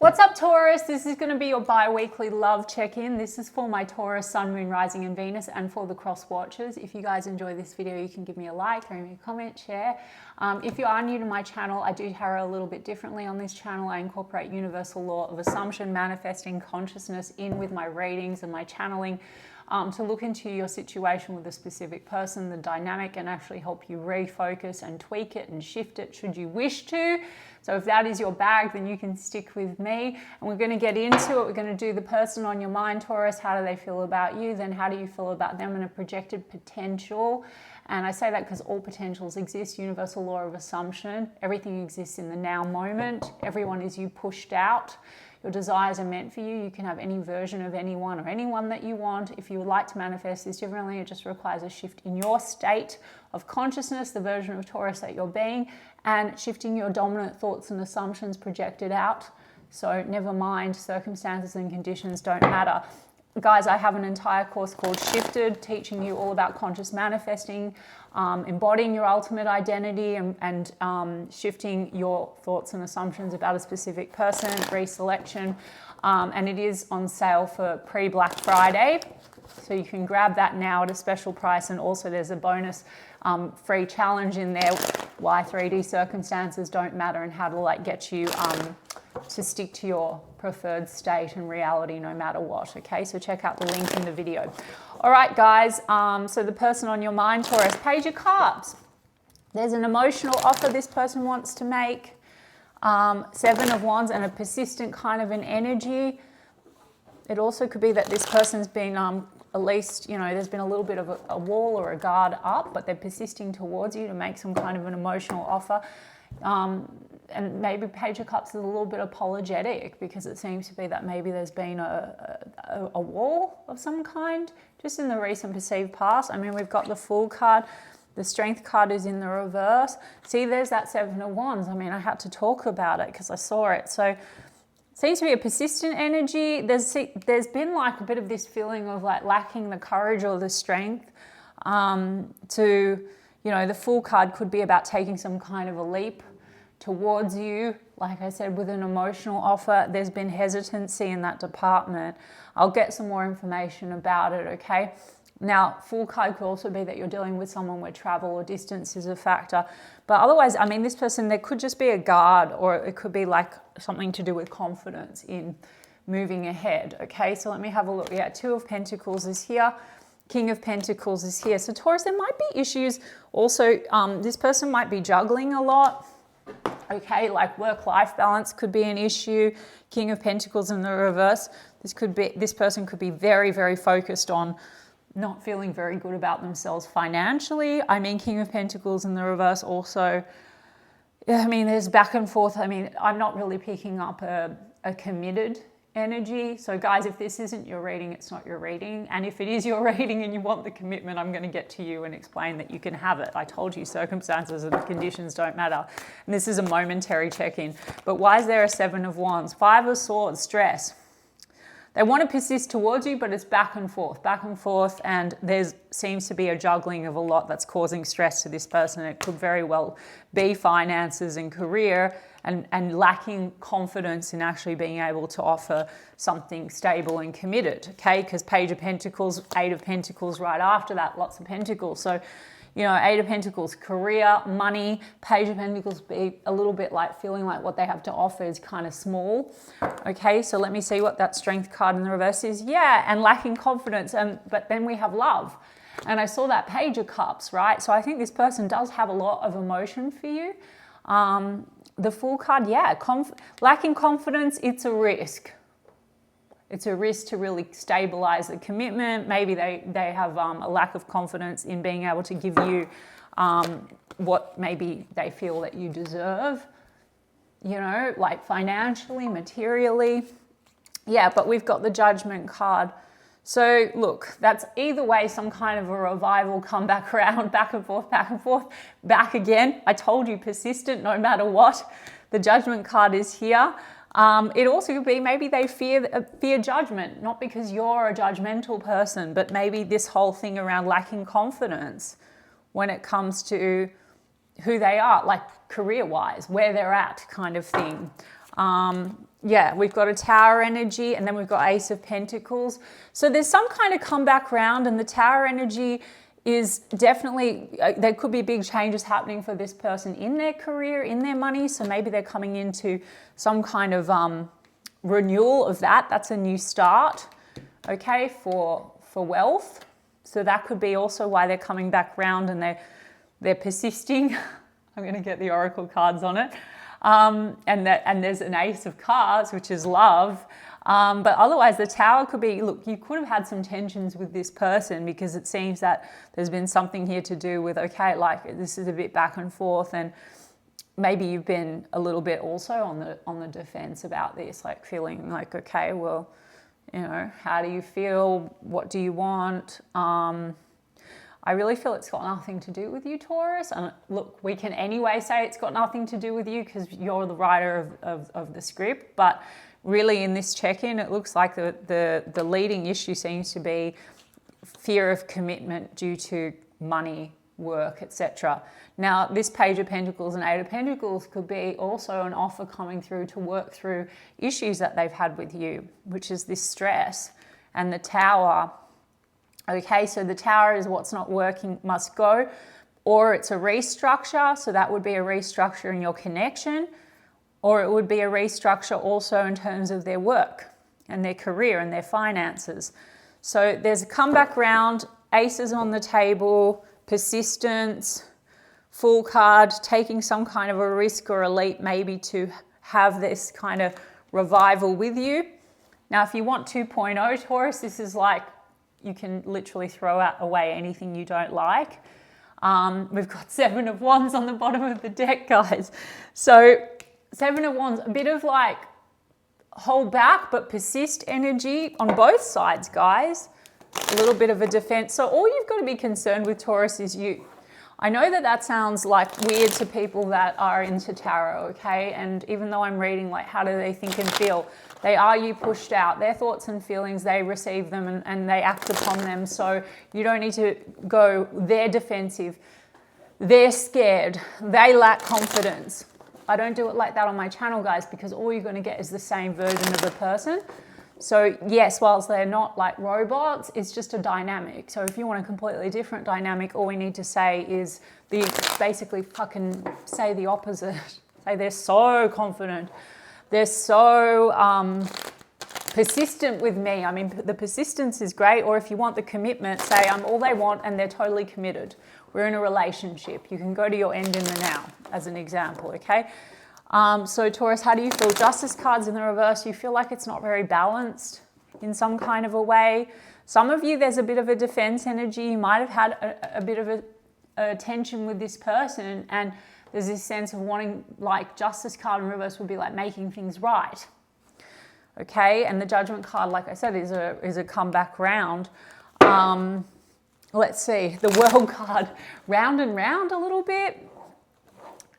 What's up, Taurus? This is going to be your bi-weekly love check-in. This is for my Taurus, Sun, Moon, Rising and Venus, and for the cross watchers. If you guys enjoy this video, you can give me a like, leave me a comment, share. If you are new to my channel, I do tarot a little bit differently on this channel. I incorporate universal law of assumption, manifesting consciousness in with my readings and my channeling to look into your situation with a specific person, the dynamic, and actually help you refocus and tweak it and shift it should you wish to. So if that is your bag, then you can stick with me. And we're going to get into it. We're going to do the person on your mind, Taurus. How do they feel about you? Then how do you feel about them and a projected potential? And I say that because all potentials exist. Universal law of assumption. Everything exists in the now moment. Everyone is you pushed out. Your desires are meant for you. You can have any version of anyone or anyone that you want. If you would like to manifest this differently, it just requires a shift in your state of consciousness, the version of Taurus that you're being, and shifting your dominant thoughts and assumptions projected out. So never mind, circumstances and conditions don't matter. Guys, I have an entire course called Shifted, teaching you all about conscious manifesting, embodying your ultimate identity and shifting your thoughts and assumptions about a specific person, reselection. And it is on sale for pre-Black Friday. So you can grab that now at a special price. And also there's a bonus free challenge in there, why 3D circumstances don't matter and how to get you to stick to your preferred state and reality no matter what. Okay, so check out the link in the video. All right, guys, so the person on your mind, Taurus, Page of Cups. There's an emotional offer this person wants to make. 7 of Wands and a persistent kind of an energy. It also could be that this person's been at least, there's been a little bit of a wall or a guard up, but they're persisting towards you to make some kind of an emotional offer. And maybe Page of Cups is a little bit apologetic because it seems to be that maybe there's been a wall of some kind just in the recent perceived past. I mean, we've got the Fool card. The Strength card is in the reverse. See, there's that 7 of Wands. I mean, I had to talk about it because I saw it. So seems to be a persistent energy. There's been a bit of this feeling of lacking the courage or the strength to, the Fool card could be about taking some kind of a leap towards you. Like I said, with an emotional offer, there's been hesitancy in that department. I'll get some more information about it, okay? Now, Fool card could also be that you're dealing with someone where travel or distance is a factor. But otherwise, I mean, this person, there could just be a guard, or it could be something to do with confidence in moving ahead, okay? So let me have a look. Yeah, 2 of Pentacles is here. King of Pentacles is here. So Taurus, there might be issues. Also, this person might be juggling a lot. Okay, work-life balance could be an issue. King of Pentacles in the reverse. This person could be very, very focused on not feeling very good about themselves financially. I mean, King of Pentacles in the reverse also. I mean, there's back and forth. I mean, I'm not really picking up a committed energy. So guys, if this isn't your reading, it's not your reading. And if it is your reading and you want the commitment, I'm going to get to you and explain that you can have it. I told you circumstances and conditions don't matter. And this is a momentary check-in. But why is there a 7 of Wands? 5 of Swords, stress. They want to persist towards you, but it's back and forth, and there seems to be a juggling of a lot that's causing stress to this person. It could very well be finances and career, and lacking confidence in actually being able to offer something stable and committed, okay? Because Page of Pentacles, 8 of Pentacles right after that, lots of Pentacles. So, 8 of Pentacles, career, money. Page of Pentacles be a little bit feeling like what they have to offer is kind of small. Okay, so let me see what that Strength card in the reverse is. Yeah, and lacking confidence. But then we have love. And I saw that Page of Cups, right? So I think this person does have a lot of emotion for you. The Fool card, yeah, lacking confidence, it's a risk. It's a risk to really stabilize the commitment. Maybe they have a lack of confidence in being able to give you what maybe they feel that you deserve, financially, materially. Yeah, but we've got the Judgment card. So look, that's either way some kind of a revival, come back around, back and forth, back again. I told you, persistent no matter what. The Judgment card is here. It also could be maybe they fear judgment, not because you're a judgmental person, but maybe this whole thing around lacking confidence when it comes to who they are, career-wise, where they're at kind of thing. Yeah, we've got a Tower energy, and then we've got Ace of Pentacles. So there's some kind of comeback round, and the Tower energy is definitely, there could be big changes happening for this person in their career, in their money. So maybe they're coming into some kind of renewal of that. That's a new start, okay, for wealth. So that could be also why they're coming back round, and they're persisting. I'm going to get the oracle cards on it. And there's an Ace of Cards, which is love. But otherwise, the Tower could be, look, you could have had some tensions with this person, because it seems that there's been something here to do with, okay, like this is a bit back and forth, and maybe you've been a little bit also on the defense about this, like feeling like, okay, well, you know, how do you feel? What do you want? I really feel it's got nothing to do with you, Taurus. And look, we can anyway say it's got nothing to do with you because you're the writer of the script. But really in this check-in, it looks like the leading issue seems to be fear of commitment due to money, work, etc. Now, this Page of Pentacles and Eight of Pentacles could be also an offer coming through to work through issues that they've had with you, which is this stress. And the Tower. Okay, so the Tower is what's not working must go, or it's a restructure. So that would be a restructure in your connection, or it would be a restructure also in terms of their work and their career and their finances. So there's a comeback round, aces on the table, persistence, Fool card, taking some kind of a risk or a leap maybe to have this kind of revival with you. Now, if you want 2.0 Taurus, this is like, you can literally throw away anything you don't like. We've got Seven of Wands on the bottom of the deck, guys. So Seven of Wands, a bit of like hold back but persist energy on both sides, guys. A little bit of a defense. So all you've got to be concerned with, Taurus, is you. I know that sounds like weird to people that are into tarot, okay? And even though I'm reading like how do they think and feel, they are you pushed out. Their thoughts and feelings, they receive them and they act upon them. So you don't need to go, they're defensive, they're scared, they lack confidence. I don't do it like that on my channel, guys, because all you're going to get is the same version of the person. So yes, whilst they're not like robots, it's just a dynamic. So if you want a completely different dynamic, all we need to say is basically fucking say the opposite. Say they're so confident. They're so persistent with me. I mean, the persistence is great. Or if you want the commitment, say I'm all they want and they're totally committed. We're in a relationship. You can go to your end in the now as an example, okay? So Taurus, how do you feel? Justice cards in the reverse, you feel like it's not very balanced in some kind of a way. Some of you, there's a bit of a defense energy. You might have had a bit of a tension with this person, and there's this sense of wanting, like Justice card in reverse would be like making things right. Okay, and the Judgment card, like I said, is a comeback round. Let's see, the World card, round and round a little bit.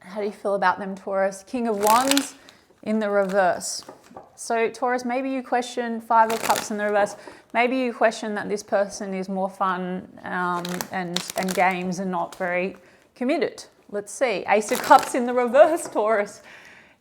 How do you feel about them, Taurus? King of Wands in the reverse. So Taurus, maybe you question Five of Cups in the reverse. Maybe you question that this person is more fun and games and not very committed. Let's see. Ace of Cups in the reverse, Taurus.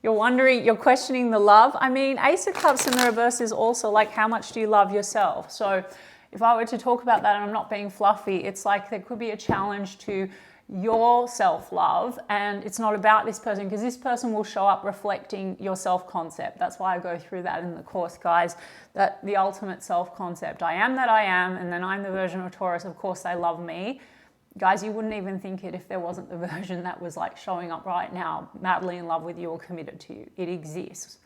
You're wondering, you're questioning the love. I mean, Ace of Cups in the reverse is also like, how much do you love yourself? So if I were to talk about that, and I'm not being fluffy, it's like there could be a challenge to your self-love, and it's not about this person, because this person will show up reflecting your self-concept. That's why I go through that in the course, guys, that the ultimate self-concept. I am that I am, and then I'm the version of Taurus. Of course, they love me. Guys, you wouldn't even think it if there wasn't the version that was like showing up right now, madly in love with you or committed to you. It exists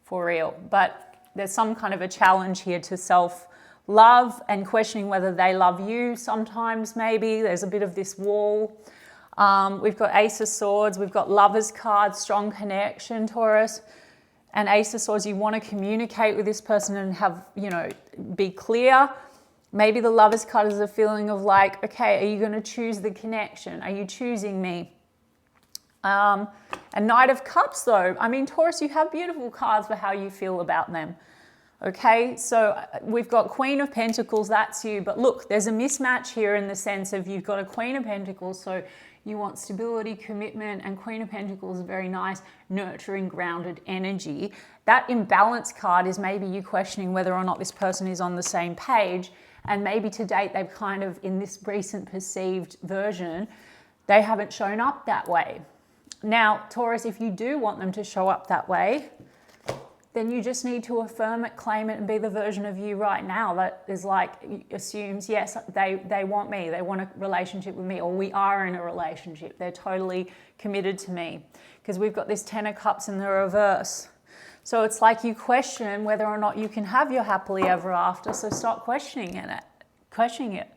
for real. But there's some kind of a challenge here to self-love and questioning whether they love you. Sometimes maybe there's a bit of this wall. We've got Ace of Swords, we've got Lovers card, strong connection, Taurus. And Ace of Swords, you want to communicate with this person and have, you know, be clear. Maybe the Lovers card is a feeling of like, okay, are you going to choose the connection? Are you choosing me? And Knight of Cups though, I mean, Taurus, you have beautiful cards for how you feel about them. Okay, so we've got Queen of Pentacles, that's you. But look, there's a mismatch here in the sense of you've got a Queen of Pentacles, so You want stability, commitment, and Queen of Pentacles is very nice, nurturing, grounded energy. That imbalance card is maybe you questioning whether or not this person is on the same page. And maybe to date, they've kind of, in this recent perceived version, they haven't shown up that way. Now, Taurus, if you do want them to show up that way, then you just need to affirm it, claim it, and be the version of you right now that is like, assumes, yes, they want me, they want a relationship with me, or we are in a relationship. They're totally committed to me. Because we've got this Ten of Cups in the reverse. So it's like you question whether or not you can have your happily ever after, so stop questioning it.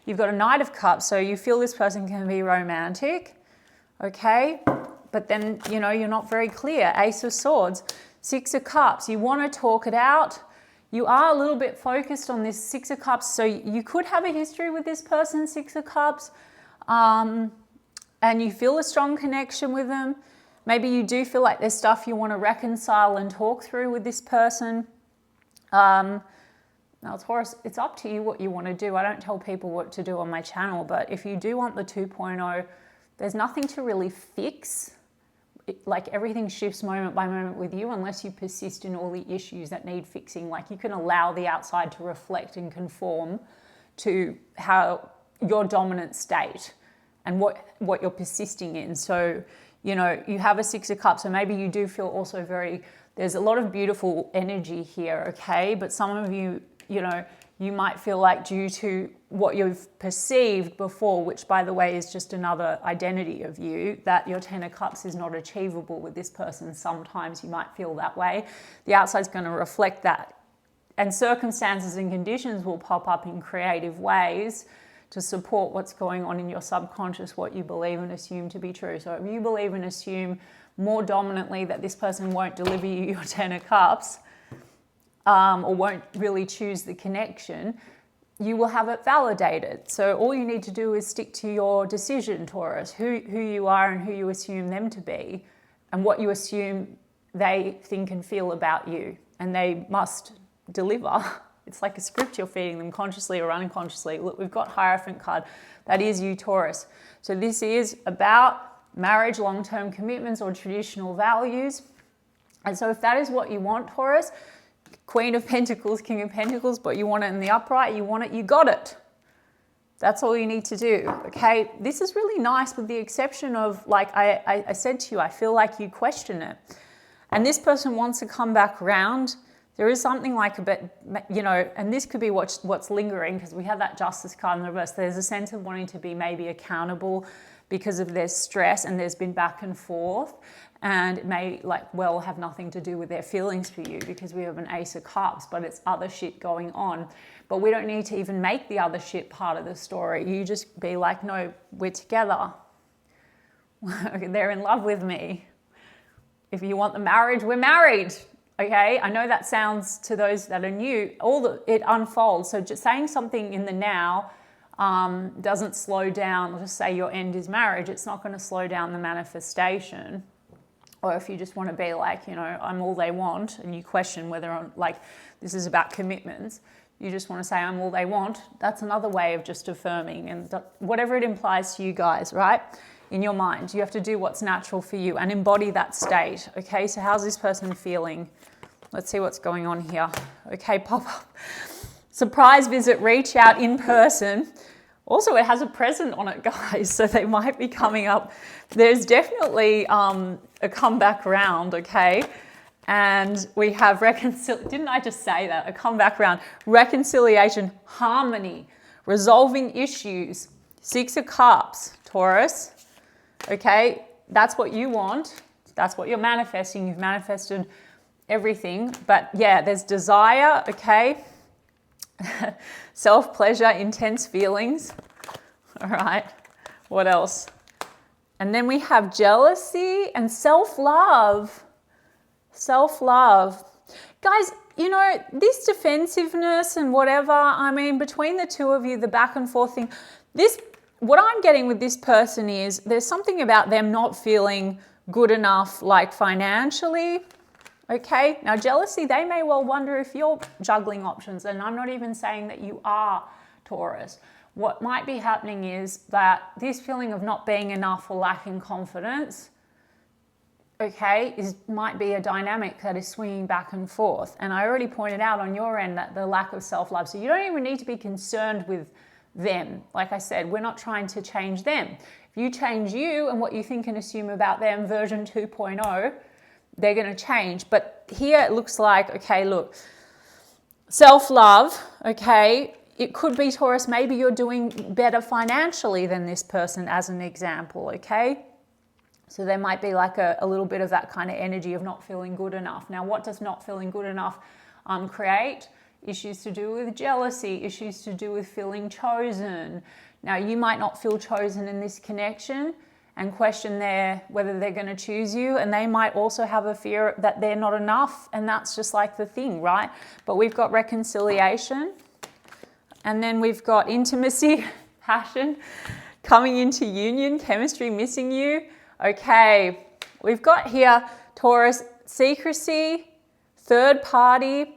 You've got a Knight of Cups, so you feel this person can be romantic, okay? But then, you know, you're not very clear. Ace of Swords. Six of Cups, you want to talk it out. You are a little bit focused on this Six of Cups, so you could have a history with this person, Six of Cups, and you feel a strong connection with them. Maybe you do feel like there's stuff you want to reconcile and talk through with this person. Now, Taurus, it's up to you what you want to do. I don't tell people what to do on my channel, but if you do want the 2.0, there's nothing to really fix. Like everything shifts moment by moment with you unless you persist in all the issues that need fixing. Like you can allow the outside to reflect and conform to how your dominant state and what you're persisting in. So, you know, you have a Six of Cups, so maybe you do feel also there's a lot of beautiful energy here, okay? But some of you, you know, you might feel like due to what you've perceived before, which by the way is just another identity of you, that your Ten of Cups is not achievable with this person. Sometimes you might feel that way. The outside's going to reflect that. And circumstances and conditions will pop up in creative ways to support what's going on in your subconscious, what you believe and assume to be true. So if you believe and assume more dominantly that this person won't deliver you your Ten of Cups, or won't really choose the connection, you will have it validated. So all you need to do is stick to your decision, Taurus, who you are and who you assume them to be, and what you assume they think and feel about you. And they must deliver. It's like a script you're feeding them consciously or unconsciously. Look, we've got Hierophant card. That is you, Taurus. So this is about marriage, long-term commitments, or traditional values. And so if that is what you want, Taurus, Queen of Pentacles, King of Pentacles, but you want it in the upright, you want it, you got it. That's all you need to do, okay? This is really nice with the exception of, like I said to you, I feel like you question it. And this person wants to come back around. There is something like a bit, you know, and this could be what's lingering, because we have that Justice card in the reverse. There's a sense of wanting to be maybe accountable because of their stress, and there's been back and forth. And it may have nothing to do with their feelings for you because we have an Ace of Cups, but it's other shit going on. But we don't need to even make the other shit part of the story. You just be like, no, we're together. They're in love with me. If you want the marriage, we're married. Okay, I know that sounds, to those that are new, it unfolds. So just saying something in the now doesn't slow down. Just say your end is marriage. It's not going to slow down the manifestation. Or if you just want to be like, you know, I'm all they want, and you question whether, like, this is about commitments, you just want to say I'm all they want, that's another way of just affirming, and whatever it implies to you guys, right? In your mind, you have to do what's natural for you and embody that state, okay? So how's this person feeling? Let's see what's going on here. Okay, pop up. Surprise visit, reach out in person. Also, it has a present on it, guys, so they might be coming up. There's definitely a comeback round, okay? And we have didn't I just say that? A comeback round. Reconciliation, harmony, resolving issues. Six of Cups, Taurus, okay? That's what you want. That's what you're manifesting. You've manifested everything. But yeah, there's desire, okay? Self-pleasure, intense feelings. All right, what else? And then we have jealousy and self-love. Self-love. Guys, you know, this defensiveness and whatever, I mean, between the two of you, the back and forth thing, what I'm getting with this person is there's something about them not feeling good enough, like financially. Okay, now jealousy, they may well wonder if you're juggling options, and I'm not even saying that you are, Taurus. what might be happening is that this feeling of not being enough or lacking confidence, okay, might be a dynamic that is swinging back and forth. And I already pointed out on your end that the lack of self-love. So you don't even need to be concerned with them. Like I said, we're not trying to change them. If you change you and what you think and assume about them, version 2.0, they're going to change. But here it looks like, okay, look, self-love, okay, it could be, Taurus, maybe you're doing better financially than this person as an example, okay? So there might be like a little bit of that kind of energy of not feeling good enough. Now, what does not feeling good enough create? Issues to do with jealousy, issues to do with feeling chosen. Now, you might not feel chosen in this connection and question whether they're going to choose you, and they might also have a fear that they're not enough, and that's just like the thing, right? But we've got reconciliation, and then we've got intimacy, passion, coming into union, chemistry, missing you. Okay, we've got here, Taurus, secrecy, third party.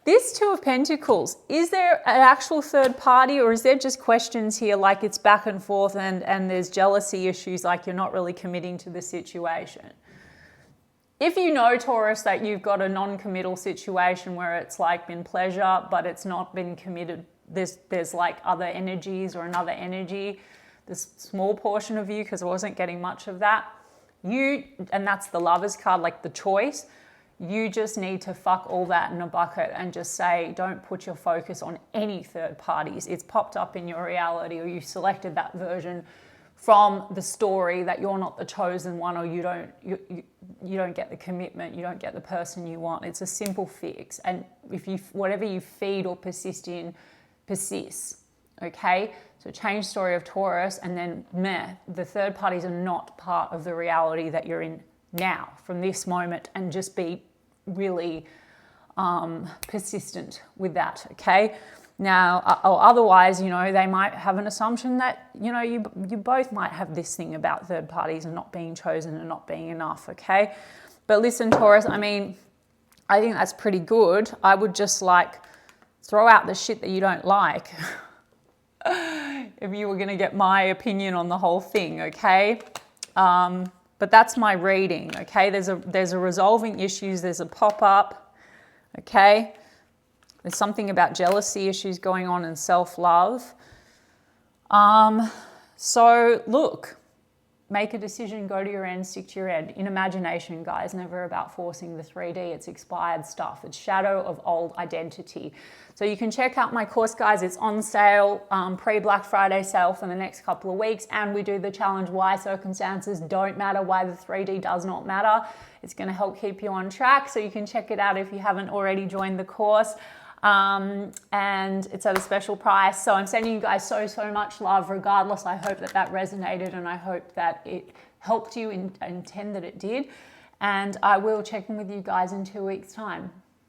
This Two of Pentacles, is there an actual third party, or is there just questions here like it's back and forth and there's jealousy issues, like you're not really committing to the situation? If you know, Taurus, that you've got a non-committal situation where it's like been pleasure, but it's not been committed, there's like other energies or another energy, this small portion of you, because I wasn't getting much of that. And that's the Lovers card, like the choice. You just need to fuck all that in a bucket and just say, don't put your focus on any third parties. It's popped up in your reality, or you selected that version from the story that you're not the chosen one, or you don't get the commitment, you don't get the person you want. It's a simple fix. And whatever you feed or persist in, persists. Okay? So change story of Taurus, and then the third parties are not part of the reality that you're in now, from this moment, and just be really persistent with that, okay? Now, or otherwise, you know, they might have an assumption that, you know, you both might have this thing about third parties and not being chosen and not being enough, okay? But listen, Taurus, I mean, I think that's pretty good. I would just like throw out the shit that you don't like if you were going to get my opinion on the whole thing, okay? But that's my reading, okay? There's a resolving issues, there's a pop-up, okay? There's something about jealousy issues going on and self-love. So look, make a decision, go to your end, stick to your end. In imagination, guys, never about forcing the 3D. It's expired stuff. It's shadow of old identity. So you can check out my course, guys. It's on sale, pre-Black Friday sale for the next couple of weeks. And we do the challenge, why circumstances don't matter, why the 3D does not matter. It's going to help keep you on track. So you can check it out if you haven't already joined the course. And it's at a special price. So I'm sending you guys so much love regardless. I hope that resonated, and I hope that it helped you, and intend that it did. And I will check in with you guys in 2 weeks' time.